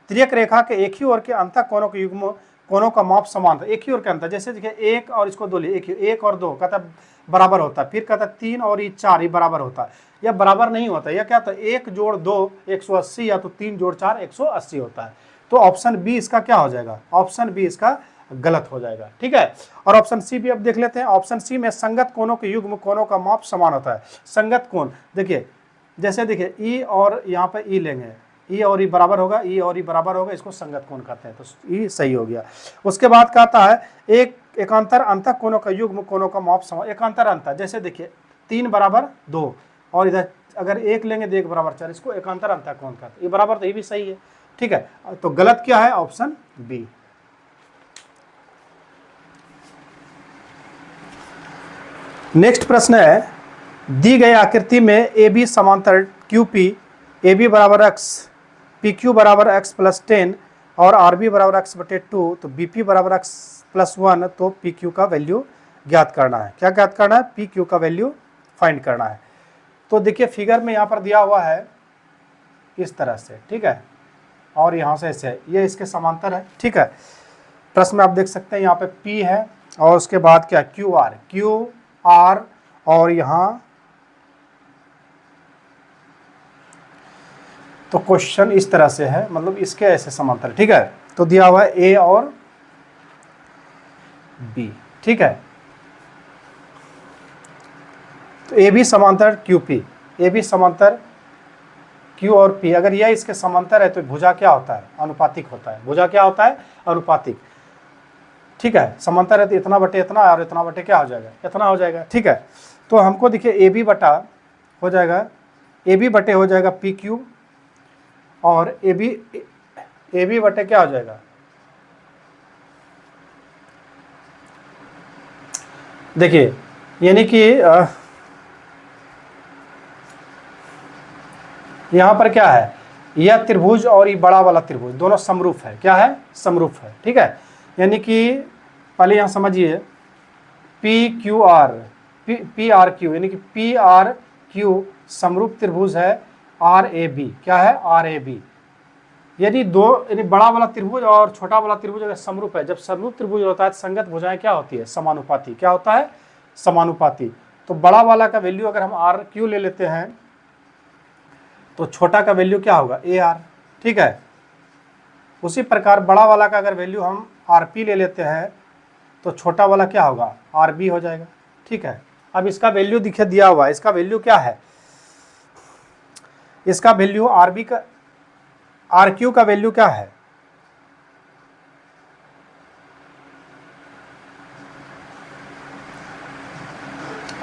[SPEAKER 1] तिर्यक रेखा के एक ही ओर के अंत कोणों के युग्म कोणों का माप समान था। एक ही ओर के अंत, जैसे देखिए 1 और इसको 2 1 और 2 कहता है बराबर होता है, फिर कहता है 3 और ये 4 ये बराबर होता है, यह बराबर नहीं होता। यह क्या होता है 1 जोड़ 2 180 या तो 3 जोड़ 4 180 होता है। तो ऑप्शन बी इसका क्या हो जाएगा, ऑप्शन बी इसका गलत हो जाएगा। ठीक है, और ऑप्शन सी भी अब देख लेते हैं। ऑप्शन सी में संगत कोणों के युग्म कोणों का माप समान होता है। संगत कोण देखिए, जैसे देखिए ई और यहाँ पे ई लेंगे, ई और ई बराबर होगा, ई और ई बराबर होगा, इसको संगत कोण कहते हैं, तो ई सही हो गया। उसके बाद कहता है एक एकांतर अंतः कोणों का युग्म कोणों का माप समान। एकांतर अंतः जैसे देखिए 3 बराबर 2 और इधर अगर 1 लेंगे तो 1 बराबर 4, इसको एकांतर अंतः कोण कहते हैं। ये बराबर तो ये भी सही है। ठीक है, तो गलत क्या है ऑप्शन बी। नेक्स्ट प्रश्न है, दी गई आकृति में ए बी समांतर क्यू पी, ए बी बराबर x, पी क्यू बराबर x प्लस 10 और आर बी बराबर x/2, तो बी पी बराबर x प्लस 1, तो पी क्यू का वैल्यू ज्ञात करना है। क्या ज्ञात करना है, पी क्यू का वैल्यू फाइंड करना है। तो देखिए फिगर में यहाँ पर दिया हुआ है इस तरह से, ठीक है, और यहाँ से ऐसे ये इसके समांतर है। ठीक है, प्रश्न में आप देख सकते हैं यहाँ पे P है और उसके बाद क्या क्यू आर और यहाँ तो क्वेश्चन इस तरह से है, मतलब इसके ऐसे समांतर, ठीक है। तो दिया हुआ है ए और बी, ठीक है। तो ए बी समांतर क्यू पी, ए बी समांतर क्यू और पी, अगर यह इसके समांतर है तो भुजा क्या होता है, अनुपातिक होता है। भुजा क्या होता है, अनुपातिक, ठीक है। समांतर है तो इतना बटे इतना और इतना बटे क्या हो जाएगा, इतना हो जाएगा, ठीक है। तो हमको देखिए ए बी बटा हो जाएगा, ए बी बटे हो जाएगा पी क्यू, और ए बी बटे क्या हो जाएगा, देखिए यानी कि यहां पर क्या है, यह त्रिभुज और ये बड़ा वाला त्रिभुज दोनों समरूप है, क्या है, समरूप है, ठीक है। यानी कि पहले यहां समझिए P Q R, P R Q, यानी कि पी आर क्यू समरूप त्रिभुज है आर ए बी, क्या है, आर ए बी। यदि दो, यानी बड़ा वाला त्रिभुज और छोटा वाला त्रिभुज अगर समरूप है, जब समरूप त्रिभुज होता है तो संगत भुजाएं क्या होती है, समानुपाती, क्या होता है, समानुपाती। तो बड़ा वाला का वैल्यू अगर हम आर क्यू ले लेते हैं तो छोटा का वैल्यू क्या होगा, ए आर, ठीक है। उसी प्रकार बड़ा वाला का अगर वैल्यू हम आर पी ले लेते हैं तो छोटा वाला क्या होगा, आर बी हो जाएगा, ठीक है। अब इसका वैल्यू दिखे दिया हुआ है, इसका वैल्यू क्या है, इसका वैल्यू आर बी का, आर क्यू का वैल्यू क्या है,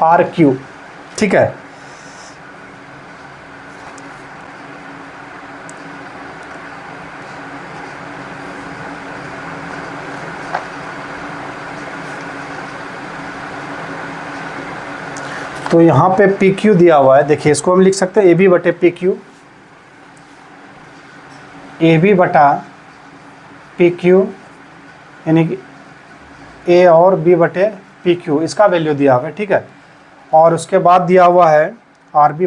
[SPEAKER 1] आर क्यू, ठीक है। तो यहाँ पे पी क्यू दिया हुआ है, देखिए इसको हम लिख सकते हैं ए बी बटे पी क्यू, ए बी बटा पी क्यू, यानी कि ए और बी बटे पी क्यू, इसका वैल्यू दिया हुआ है, ठीक है। और उसके बाद दिया हुआ है आर बी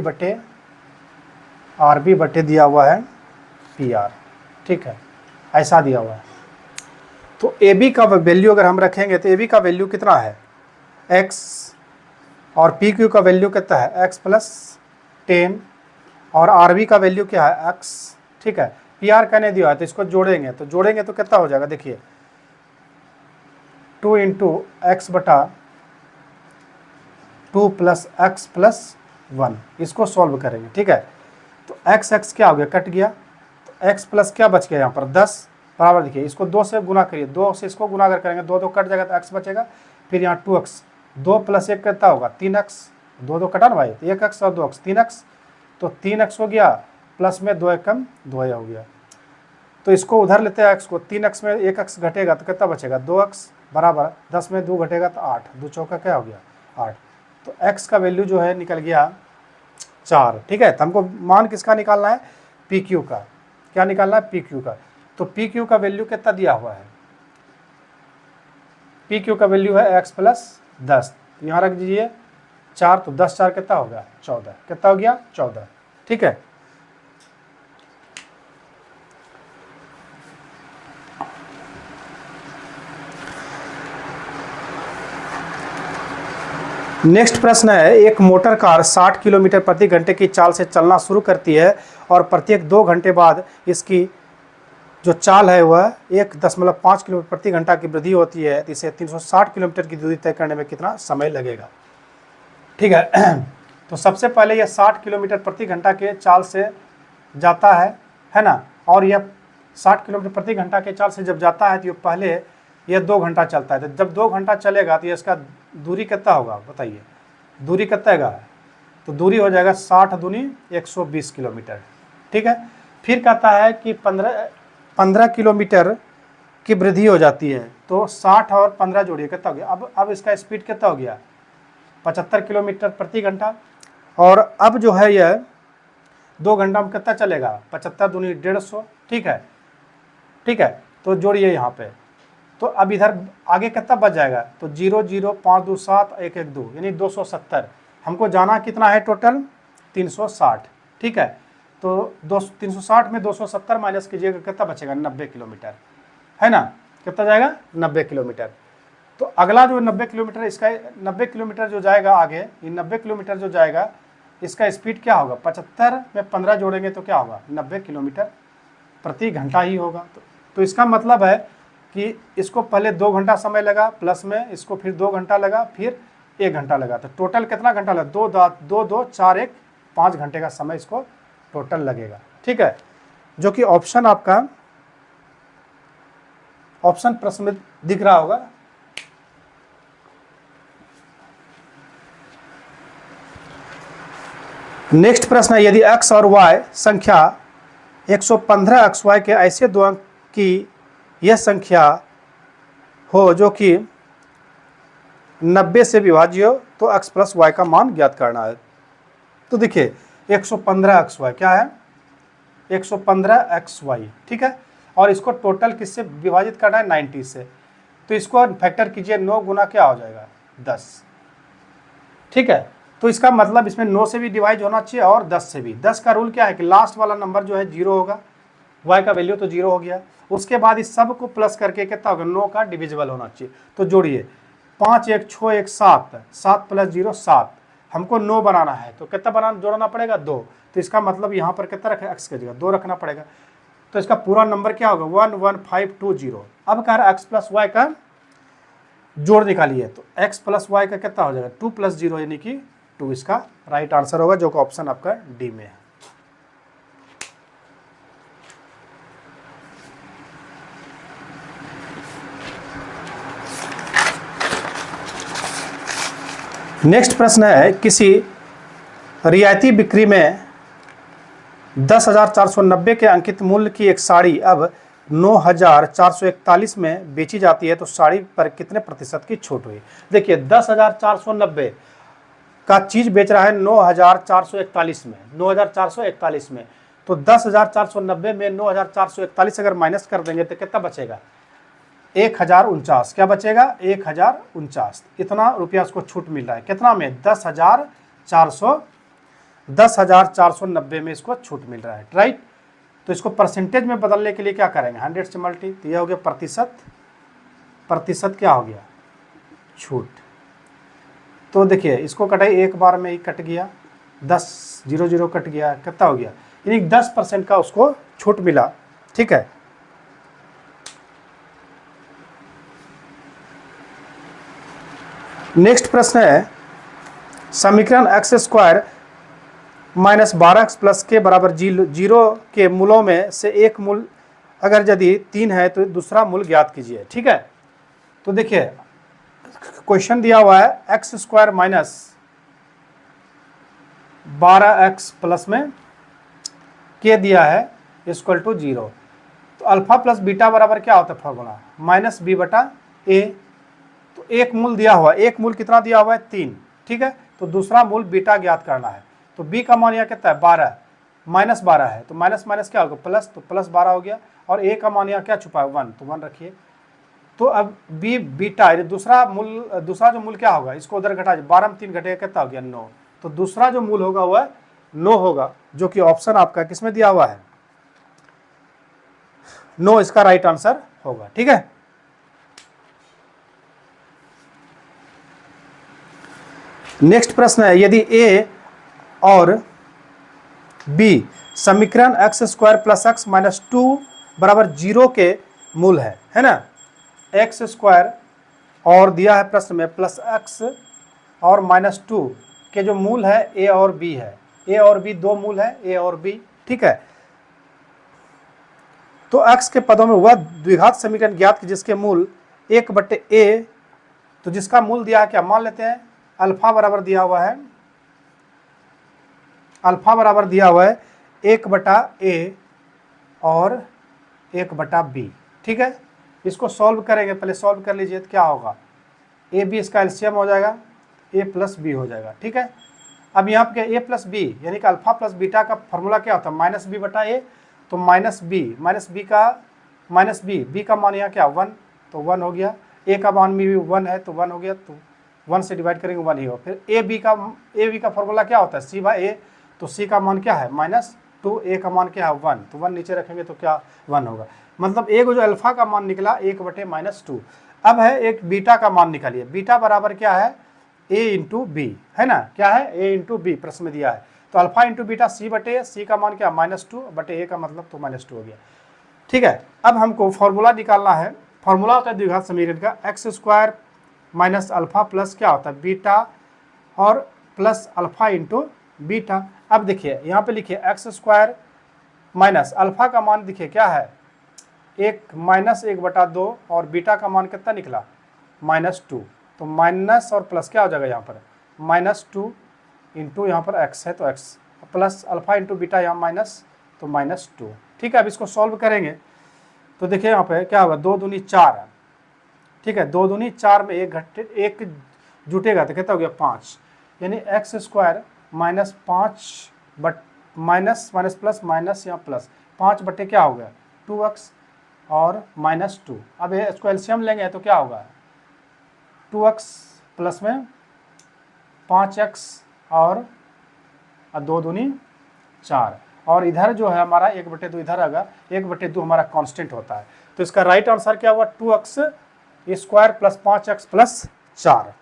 [SPEAKER 1] बटे दिया हुआ है पी आर, ठीक है, ऐसा दिया हुआ है। तो ए बी का वैल्यू अगर हम रखेंगे तो ए बी का वैल्यू कितना है, एक्स, और पी क्यू का वैल्यू कितना है, एक्स प्लस 10, और आर बी का वैल्यू क्या है, एक्स, ठीक है। पी आर कहने दिया है तो इसको जोड़ेंगे तो कितना हो जाएगा, देखिए 2 इंटू एक्स बटा 2 प्लस एक्स प्लस 1, इसको सॉल्व करेंगे, ठीक है। तो एक्स एक्स क्या हो गया, कट गया, तो एक्स प्लस क्या बच गया यहाँ पर 10, बराबर, देखिए इसको 2 से गुना करिए, 2 से इसको गुना अगर करेंगे 2 कट जाएगा तो एक्स बचेगा, फिर यहाँ 2x, 2 प्लस 1 कितना होगा, 3x, 2 कटा ना भाई, तो 1x और 2x 3x, तो 3x हो गया, प्लस में 2 एकम 2 हो गया। तो इसको उधर लेते हैं x को, 3x में 1x घटेगा तो कितना बचेगा, 2x, बराबर 10 में 2 घटेगा तो 8, 2 चौका क्या हो गया, 8। तो x का वैल्यू जो है निकल गया 4, ठीक है। तो हमको मान किसका निकालना है, पी क्यू का, क्या निकालना है, पी क्यू का। तो पी क्यू का वैल्यू कितना दिया हुआ है, पी क्यू का वैल्यू है x प्लस 10, यहाँ रख दीजिए 4, तो 10 4 कितना हो गया, 14, कितना हो गया, 14, ठीक है। नेक्स्ट प्रश्न है, एक मोटर कार 60 किलोमीटर प्रति घंटे की चाल से चलना शुरू करती है और प्रत्येक 2 घंटे बाद इसकी जो चाल है वह 1.5 किलोमीटर प्रति घंटा की वृद्धि होती है, तो इसे 360 किलोमीटर की दूरी तय करने में कितना समय लगेगा, ठीक है। तो सबसे पहले यह 60 किलोमीटर प्रति घंटा के चाल से जाता है ना, और यह 60 किलोमीटर प्रति घंटा के चाल से जब जाता है तो पहले यह 2 घंटा चलता है, तो जब 2 घंटा चलेगा तो इसका दूरी कितना होगा, बताइए दूरी कितना है, तो दूरी हो जाएगा 60 दूनी 120 किलोमीटर, ठीक है। फिर कहता है कि 15 किलोमीटर की वृद्धि हो जाती है, तो 60 और 15 जोड़िए कितना हो गया, अब इसका स्पीड कितना हो गया, 75 किलोमीटर प्रति घंटा। और अब जो है यह 2 घंटा में कितना चलेगा, 75 दूनी 150, ठीक है। तो जोड़िए यहाँ पे, तो अब इधर आगे कितना बच जाएगा, तो 0 0 5 2 7 1 1 2, यानी 270। हमको जाना कितना है टोटल, 360, ठीक है। तो 360 में 270 माइनस कीजिएगा, कितना बचेगा, 90 किलोमीटर, है ना, कितना जाएगा, 90 किलोमीटर। तो अगला जो 90 किलोमीटर, इसका 90 किलोमीटर जो जाएगा आगे, ये 90 किलोमीटर जो जाएगा इसका स्पीड क्या होगा, 75 में 15 जोड़ेंगे तो क्या होगा, 90 किलोमीटर प्रति घंटा ही होगा। तो इसका मतलब है कि इसको पहले 2 घंटा समय लगा, प्लस में इसको फिर 2 घंटा लगा, फिर 1 घंटा लगा, तो टोटल कितना घंटा लगा, 2 4 1 5 घंटे का समय इसको टोटल लगेगा। ठीक है, जो कि ऑप्शन आपका ऑप्शन प्रश्न में दिख रहा होगा। नेक्स्ट प्रश्न है, यदि x और y संख्या 115 XY के ऐसे दो अंक की यह संख्या हो जो कि 90 से विभाज्य हो तो x प्लस y का मान ज्ञात करना है। तो देखिए 115 XY क्या है, 115 XY, ठीक है, और इसको टोटल किससे विभाजित करना है, 90 से। तो इसको फैक्टर कीजिए, 9 गुना क्या हो जाएगा, 10। ठीक है, तो इसका मतलब इसमें 9 से भी डिवाइड होना चाहिए और 10 से भी। 10 का रूल क्या है कि लास्ट वाला नंबर जो है 0 होगा, y का वैल्यू तो 0 हो गया, उसके बाद इस सब को प्लस करके कितना होगा, 9 का डिविजिबल होना चाहिए। तो जोड़िए, 5 1 6 1 7, 7 प्लस 0 7, हमको 9 बनाना है तो कितना जोड़ना पड़ेगा, 2। तो इसका मतलब यहाँ पर कितना रखें, x की जगह 2 रखना पड़ेगा। तो इसका पूरा नंबर क्या होगा, 11520। अब कह रहा है x प्लस वाई का जोड़ निकालिए, तो x प्लस वाई का कितना हो जाएगा, 2 प्लस 0 यानी कि 2। इसका राइट आंसर होगा, जो कि ऑप्शन आपका डी में है। नेक्स्ट प्रश्न है, किसी रियायती बिक्री में 10,490 के अंकित मूल्य की एक साड़ी अब 9,441 में बेची जाती है तो साड़ी पर कितने प्रतिशत की छूट हुई। देखिए 10,490 का चीज बेच रहा है 9,441 में, 9,441 में, तो 10,490 में 9,441 अगर माइनस कर देंगे तो कितना बचेगा, 1,049। क्या बचेगा, 1,049। इतना रुपया उसको छूट मिल रहा है, कितना में, 10,490 में इसको छूट मिल रहा है, राइट। तो इसको परसेंटेज में बदलने के लिए क्या करेंगे, 100 से मल्टी, तो यह हो गया प्रतिशत, प्रतिशत क्या हो गया, छूट। तो देखिए इसको कटाई एक बार में ही कट गया, 10 0 0 कट गया, कितना हो गया, यानी 10% का उसको छूट मिला। ठीक है, नेक्स्ट प्रश्न है, समीकरण x² माइनस 12x प्लस के बराबर 0 के मूलों में से एक मूल अगर यदि 3 है तो दूसरा मूल ज्ञात कीजिए। ठीक है, तो देखिए क्वेश्चन दिया हुआ है x² माइनस 12x प्लस में के दिया है इक्वल टू 0। तो अल्फा प्लस बीटा बराबर क्या होता है फॉर्मूला, माइनस बी बटा ए। तो एक मूल दिया हुआ है, एक मूल कितना दिया हुआ है, 3। ठीक है, तो दूसरा मूल बीटा ज्ञात करना है। तो b का मान यहाँ कितना है, 12, माइनस 12 है, तो माइनस माइनस क्या होगा, प्लस, तो प्लस 12 हो गया। और a का मान यहाँ क्या छुपा है, 1, तो 1 रखिए। तो अब b बीटा दूसरा जो मूल क्या होगा, इसको उधर घटा, 12 में 3 घटेगा कितना हो गया, 9। तो दूसरा जो मूल होगा वह 9 होगा, जो कि ऑप्शन आपका किसमें दिया हुआ है, 9 इसका राइट आंसर होगा। ठीक है, नेक्स्ट प्रश्न है, यदि a और b समीकरण x² प्लस x माइनस 2 बराबर 0 के मूल है ना, x² और दिया है प्रश्न में प्लस x और माइनस 2 के जो मूल है a और b है, a और b दो मूल है, a और b। ठीक है, तो x के पदों में वह द्विघात समीकरण ज्ञात की जिसके मूल 1/a, तो जिसका मूल दिया है क्या, मान लेते हैं अल्फा बराबर दिया हुआ है, अल्फा बराबर दिया हुआ है 1/a और 1/b। ठीक है, इसको सॉल्व करेंगे, पहले सॉल्व कर लीजिए तो क्या होगा, a b इसका एलसीएम हो जाएगा, a प्लस बी हो जाएगा। ठीक है, अब यहाँ पे a प्लस बी यानी कि अल्फा प्लस बीटा का फॉर्मूला क्या होता है, माइनस बी बटा ए। तो माइनस बी का माइनस बी का मान यहाँ क्या 1, तो 1 हो गया। a का मान भी 1 है तो 1 हो गया, तो 1 से डिवाइड करेंगे 1 ही हो। फिर ए बी का फॉर्मूला क्या होता है, c बाई ए, तो c का मान क्या है -2, a का मान क्या है 1, तो 1 नीचे रखेंगे तो क्या 1 होगा। मतलब एक जो अल्फा का मान निकला 1/-2। अब है एक बीटा का मान निकालिए, बीटा बराबर क्या है ए इंटू बी, है ना, क्या है, ए इंटू बी प्रश्न में दिया है। तो अल्फा इंटू बीटा सी बटे सी का मान क्या, -2 बटे ए का मतलब तो -2 हो गया। ठीक है, अब हमको फॉर्मूला निकालना है। फॉर्मूला होता है द्विघात समीकरण का x² माइनस अल्फा प्लस क्या होता है बीटा और प्लस अल्फा इंटू बीटा। अब देखिए यहाँ पे लिखिए x² माइनस अल्फा का मान देखिए क्या है, 1 और बीटा का मान कितना निकला, -2। तो माइनस और प्लस क्या हो जाएगा यहाँ पर, -2 इंटू यहाँ पर x है तो x plus alpha into beta यहाँ माइनस तो -2। ठीक है, अब इसको सॉल्व करेंगे तो देखिए यहाँ पे क्या होगा, 2 दूनी 4 है। ठीक है, 2 दूनी 4 में एक जुटेगा तो कितना हो गया 5, यानी x² minus 5 but minus minus plus minus या प्लस 5 बटे क्या हो गया 2x और -2। अब ये इसको एलसीएम लेंगे तो क्या होगा 2x प्लस में 5x और 2 दूनी 4 और इधर जो है हमारा 1/2 इधर आएगा, 1/2 हमारा कांस्टेंट होता है। तो इसका राइट आंसर क्या हुआ 2x² plus 5x plus 4।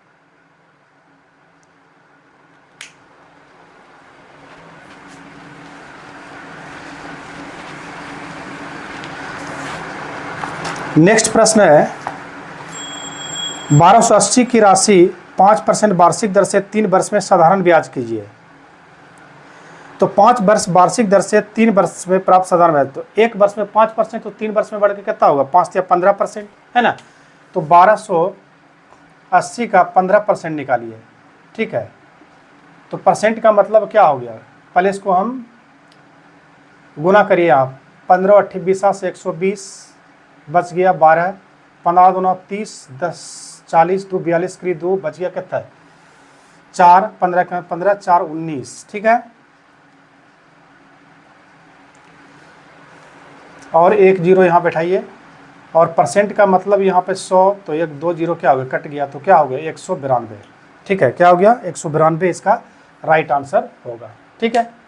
[SPEAKER 1] Next प्रश्न है 1280 की राशि 5% वार्षिक दर से 3 वर्ष में साधारण ब्याज कीजिए। तो 5 वर्ष वार्षिक दर से 3 वर्ष में प्राप्त साधारण ब्याज, तो 1 वर्ष में 5% तो 3 वर्ष में बढ़ के कितना होगा 5 या 15%, है ना। तो 1280 का 15% निकालिए। ठीक है, तो परसेंट का मतलब क्या हो गया, पहले इसको हम गुना करिए आप, 15 8 20 से 120 बच गया 12, 15 दूना 30, 10 40 2 42 करी 2 बच गया कितना है 4, 15 का 15 4 19। ठीक है, और 1 0 यहाँ बैठाइए और परसेंट का मतलब यहाँ पे 100, तो 1 2 0 क्या हो गया कट गया, तो क्या हो गया 192। ठीक है, क्या हो गया 192 इसका राइट आंसर होगा। ठीक है।